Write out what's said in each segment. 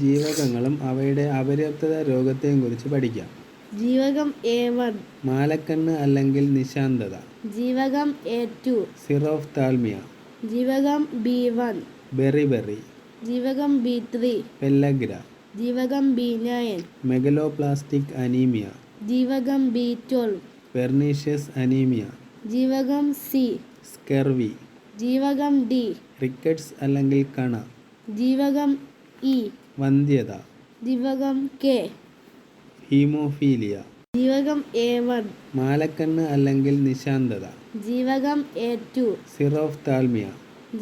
ജീവകങ്ങളും അവയുടെ അപര്യാപ്തത രോഗത്തെയും കുറിച്ച് പഠിക്കാം. ജീവകം A1, മാലക്കണ്ണ് അല്ലെങ്കിൽ നിശാന്തത. ജീവകം A2, സിറോഫ്താൽമിയ. ജീവകം B1, ബെറിബെറി. ജീവകം B3, പെല്ലഗ്ര. ജീവകം B9, മെഗലോപ്ലാസ്റ്റിക് അനീമിയ. ജീവകം B12, പെർനീഷ്യസ് അനീമിയ. ജീവകം C, സ്കെർവി. ജീവകം D, റിക്കറ്റ്സ് അല്ലെങ്കിൽ കണ. ജീവകം E, വന്ധ്യത. ജീവകം K, ഹീമോഫീലിയ. ജീവകം A1, മാലക്കണ്ണ് അല്ലെങ്കിൽ നിശാന്തത. ജീവകം A2, സിറോഫ്താൽമിയ.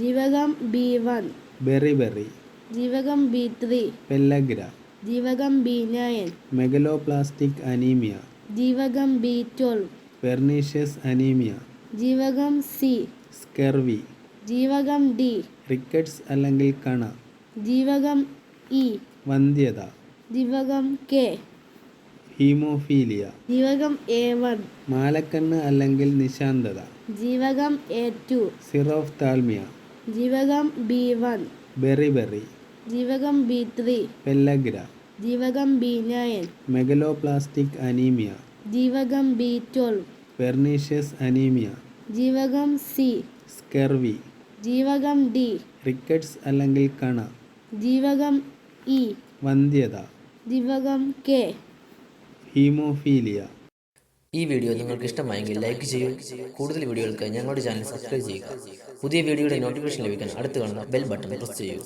ജീവകം B1, ബെറിബെറി. ജീവകം B3, പെല്ലഗ്ര. ജീവകം B9, മെഗലോപ്ലാസ്റ്റിക് അനീമിയ. ജീവകം B12, പെർനീഷ്യസ് അനീമിയ. ജീവകം C, സ്കെർവി. ജീവകം D, റിക്കറ്റ്സ് അല്ലെങ്കിൽ കണ. ജീവകം E, വന്ധ്യത. ജീവകം K, ഹീമോഫീലിയ. ജീവകം A1, മാലക്കണ്ണ് അല്ലെങ്കിൽ നിശാന്തത. ജീവകം A2, സിറോഫ്താൽമിയ. ജീവകം B1, ബെറിബെറി. ജീവകം B3, പെല്ലഗ്ര. ജീവകം B9, മെഗലോപ്ലാസ്റ്റിക് അനീമിയ. ജീവകം B12, പെർനീഷ്യസ് അനീമിയ. ജീവകം C, സ്കെർവി. ജീവകം D, റിക്കറ്റ്സ് അല്ലെങ്കിൽ കണ. ജീവകം E, വന്ധ്യത. ജീവകം K. ഹീമോഫീലിയ. ഈ വീഡിയോ നിങ്ങൾക്ക് ഇഷ്ടമായെങ്കിൽ ലൈക്ക് ചെയ്യൂ. കൂടുതൽ വീഡിയോകൾക്ക് ഞങ്ങളുടെ ചാനൽ സബ്സ്ക്രൈബ് ചെയ്യുക. പുതിയ വീഡിയോയുടെ നോട്ടിഫിക്കേഷൻ ലഭിക്കാൻ അടുത്ത് കാണുന്ന ബെൽ ബട്ടൺ പ്രസ് ചെയ്യൂ.